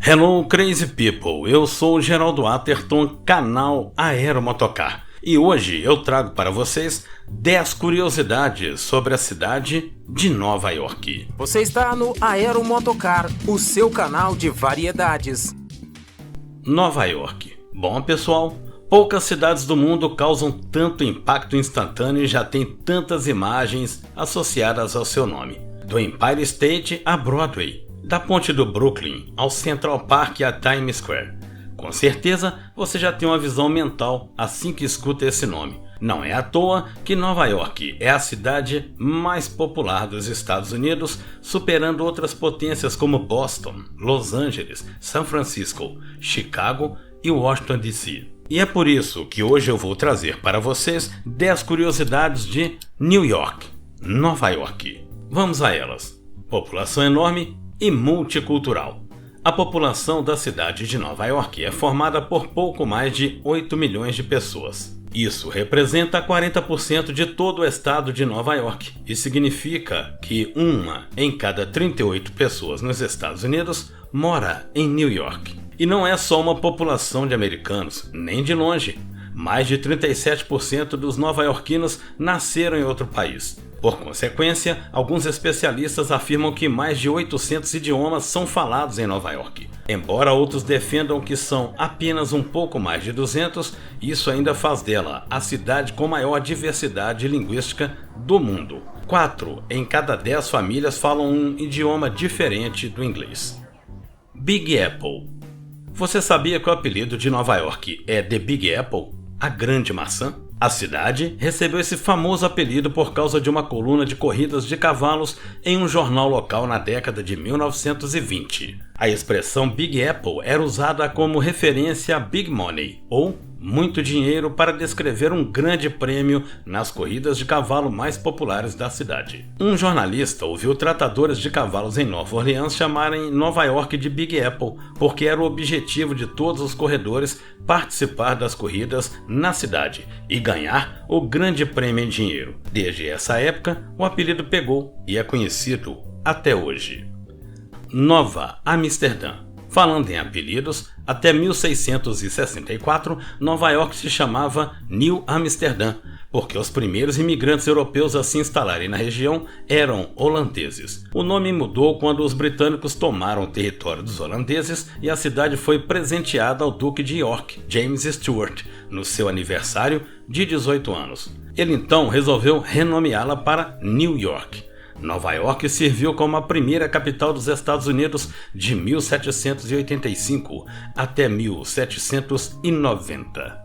Hello Crazy People, eu sou o Geraldo Atherton, canal Aeromotocar, e hoje eu trago para vocês 10 curiosidades sobre a cidade de Nova York. Você está no Aeromotocar, o seu canal de variedades. Nova York. Bom pessoal, poucas cidades do mundo causam tanto impacto instantâneo e já tem tantas imagens associadas ao seu nome. Do Empire State a Broadway, da ponte do Brooklyn ao Central Park e a Times Square. Com certeza você já tem uma visão mental assim que escuta esse nome. Não é à toa que Nova York é a cidade mais popular dos Estados Unidos, superando outras potências como Boston, Los Angeles, São Francisco, Chicago e Washington DC. E é por isso que hoje eu vou trazer para vocês 10 curiosidades de New York, Nova York. Vamos a elas. População enorme e multicultural. A população da cidade de Nova York é formada por pouco mais de 8 milhões de pessoas. Isso representa 40% de todo o estado de Nova York e significa que uma em cada 38 pessoas nos Estados Unidos mora em New York. E não é só uma população de americanos, nem de longe. Mais de 37% dos nova-iorquinos nasceram em outro país. Por consequência, alguns especialistas afirmam que mais de 800 idiomas são falados em Nova York. Embora outros defendam que são apenas um pouco mais de 200, isso ainda faz dela a cidade com maior diversidade linguística do mundo. 4 em cada 10 famílias falam um idioma diferente do inglês. Big Apple. Você sabia que o apelido de Nova York é The Big Apple, a Grande Maçã? A cidade recebeu esse famoso apelido por causa de uma coluna de corridas de cavalos em um jornal local na década de 1920. A expressão Big Apple era usada como referência a Big Money, ou muito dinheiro, para descrever um grande prêmio nas corridas de cavalo mais populares da cidade. Um jornalista ouviu tratadores de cavalos em Nova Orleans chamarem Nova York de Big Apple, porque era o objetivo de todos os corredores participar das corridas na cidade e ganhar o grande prêmio em dinheiro. Desde essa época, o apelido pegou e é conhecido até hoje. Nova Amsterdã. Falando em apelidos, até 1664, Nova York se chamava New Amsterdã, porque os primeiros imigrantes europeus a se instalarem na região eram holandeses. O nome mudou quando os britânicos tomaram o território dos holandeses e a cidade foi presenteada ao Duque de York, James Stuart, no seu aniversário de 18 anos. Ele então resolveu renomeá-la para New York. Nova York serviu como a primeira capital dos Estados Unidos de 1785 até 1790.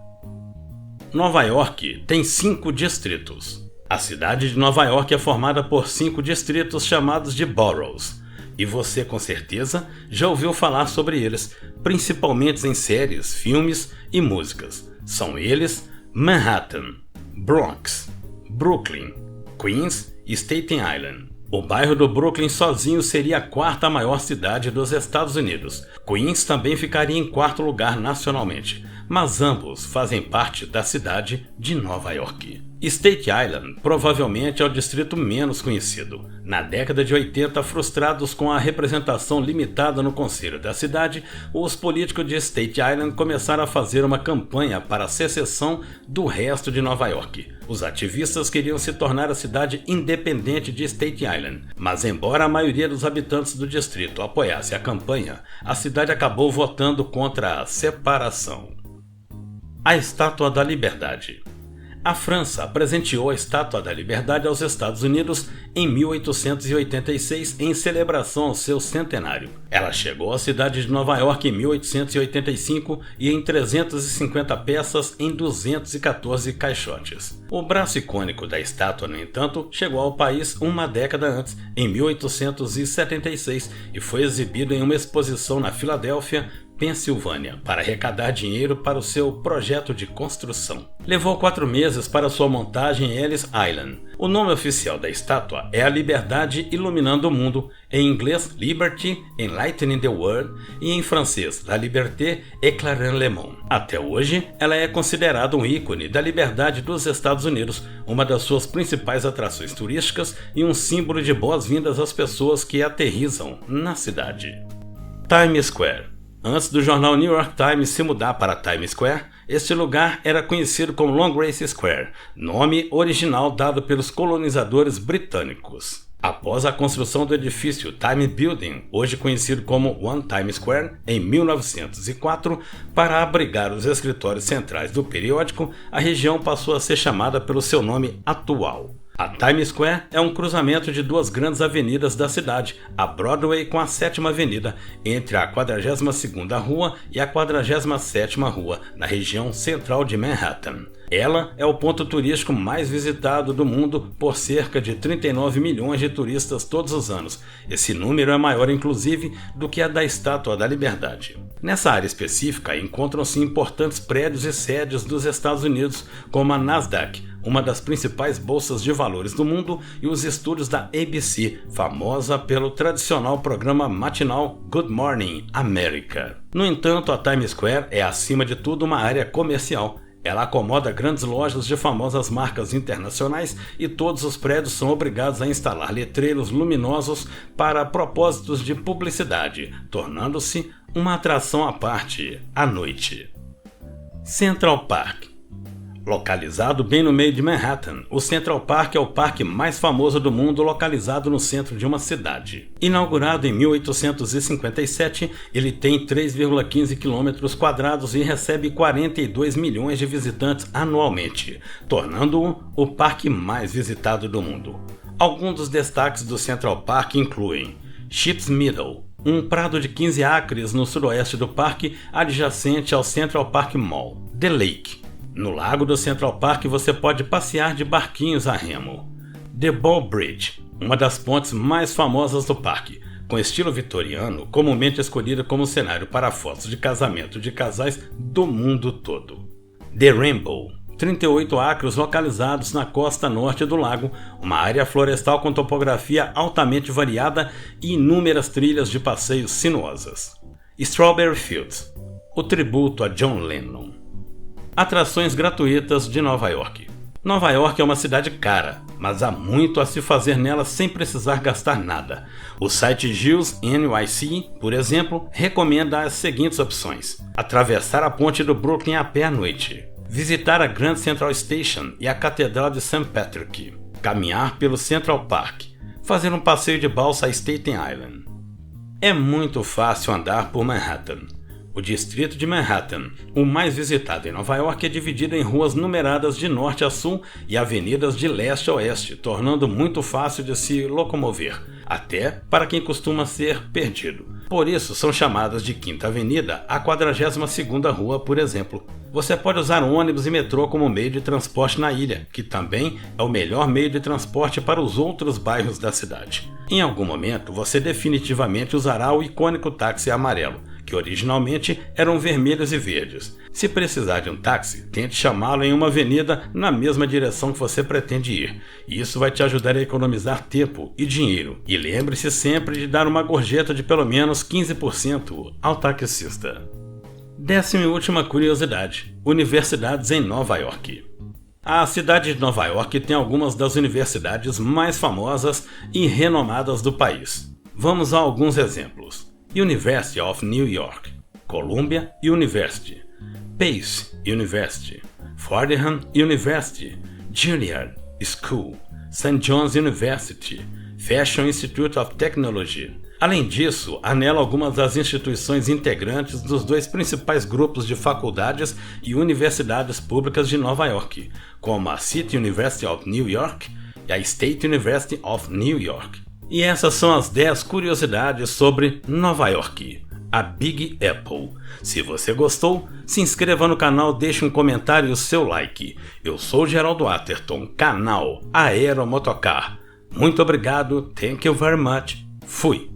Nova York tem 5 distritos. A cidade de Nova York é formada por 5 distritos chamados de boroughs. E você com certeza já ouviu falar sobre eles, principalmente em séries, filmes e músicas. São eles Manhattan, Bronx, Brooklyn, Queens e Staten Island. O bairro do Brooklyn sozinho seria a 4ª maior cidade dos Estados Unidos. Queens também ficaria em 4º lugar nacionalmente, mas ambos fazem parte da cidade de Nova York. Staten Island provavelmente é o distrito menos conhecido. Na década de 80, frustrados com a representação limitada no conselho da cidade, os políticos de Staten Island começaram a fazer uma campanha para a secessão do resto de Nova York. Os ativistas queriam se tornar a cidade independente de Staten Island, mas embora a maioria dos habitantes do distrito apoiasse a campanha, a cidade acabou votando contra a separação. A Estátua da Liberdade. A França presenteou a Estátua da Liberdade aos Estados Unidos em 1886 em celebração ao seu centenário. Ela chegou à cidade de Nova York em 1885 e em 350 peças em 214 caixotes. O braço icônico da estátua, no entanto, chegou ao país uma década antes, em 1876, e foi exibido em uma exposição na Filadélfia, Pensilvânia, para arrecadar dinheiro para o seu projeto de construção. Levou 4 meses para sua montagem em Ellis Island. O nome oficial da estátua é a Liberdade Iluminando o Mundo, em inglês Liberty Enlightening the World e em francês La Liberté Éclairant le Monde. Até hoje, ela é considerada um ícone da liberdade dos Estados Unidos, uma das suas principais atrações turísticas e um símbolo de boas-vindas às pessoas que aterrissam na cidade. Times Square. Antes do jornal New York Times se mudar para Times Square, este lugar era conhecido como Long Grace Square, nome original dado pelos colonizadores britânicos. Após a construção do edifício Time Building, hoje conhecido como One Times Square, em 1904, para abrigar os escritórios centrais do periódico, a região passou a ser chamada pelo seu nome atual. A Times Square é um cruzamento de duas grandes avenidas da cidade, a Broadway com a 7ª Avenida, entre a 42ª Rua e a 47ª Rua, na região central de Manhattan. Ela é o ponto turístico mais visitado do mundo por cerca de 39 milhões de turistas todos os anos. Esse número é maior, inclusive, do que a da Estátua da Liberdade. Nessa área específica encontram-se importantes prédios e sedes dos Estados Unidos, como a Nasdaq, uma das principais bolsas de valores do mundo, e os estúdios da ABC, famosa pelo tradicional programa matinal Good Morning America. No entanto, a Times Square é, acima de tudo, uma área comercial. Ela acomoda grandes lojas de famosas marcas internacionais e todos os prédios são obrigados a instalar letreiros luminosos para propósitos de publicidade, tornando-se uma atração à parte à noite. Central Park. Localizado bem no meio de Manhattan, o Central Park é o parque mais famoso do mundo, localizado no centro de uma cidade. Inaugurado em 1857, ele tem 3,15 km² e recebe 42 milhões de visitantes anualmente, tornando-o o parque mais visitado do mundo. Alguns dos destaques do Central Park incluem Ship's Meadow, um prado de 15 acres no sudoeste do parque, adjacente ao Central Park Mall. The Lake. No lago do Central Park você pode passear de barquinhos a remo. The Bow Bridge, uma das pontes mais famosas do parque, com estilo vitoriano, comumente escolhida como cenário para fotos de casamento de casais do mundo todo. The Rainbow, 38 acres localizados na costa norte do lago, uma área florestal com topografia altamente variada e inúmeras trilhas de passeios sinuosas. Strawberry Fields, o tributo a John Lennon. Atrações gratuitas de Nova York. Nova York é uma cidade cara, mas há muito a se fazer nela sem precisar gastar nada. O site Gills NYC, por exemplo, recomenda as seguintes opções: atravessar a ponte do Brooklyn a pé à noite, visitar a Grand Central Station e a Catedral de St. Patrick, caminhar pelo Central Park, fazer um passeio de balsa a Staten Island. É muito fácil andar por Manhattan. O distrito de Manhattan, o mais visitado em Nova York, é dividido em ruas numeradas de norte a sul e avenidas de leste a oeste, tornando muito fácil de se locomover, até para quem costuma ser perdido. Por isso, são chamadas de Quinta Avenida a 42ª Rua, por exemplo. Você pode usar ônibus e metrô como meio de transporte na ilha, que também é o melhor meio de transporte para os outros bairros da cidade. Em algum momento, você definitivamente usará o icônico táxi amarelo, que originalmente eram vermelhos e verdes. Se precisar de um táxi, tente chamá-lo em uma avenida na mesma direção que você pretende ir. Isso vai te ajudar a economizar tempo e dinheiro. E lembre-se sempre de dar uma gorjeta de pelo menos 15% ao taxista. 10ª e última curiosidade: universidades em Nova York. A cidade de Nova York tem algumas das universidades mais famosas e renomadas do país. Vamos a alguns exemplos. University of New York, Columbia University, Pace University, Fordham University, Juilliard School, St. John's University, Fashion Institute of Technology. Além disso, há nela algumas das instituições integrantes dos dois principais grupos de faculdades e universidades públicas de Nova York, como a City University of New York e a State University of New York. E essas são as 10 curiosidades sobre Nova York, a Big Apple. Se você gostou, se inscreva no canal, deixe um comentário e o seu like. Eu sou Geraldo Atherton, canal Aeromotocar. Muito obrigado, thank you very much, fui!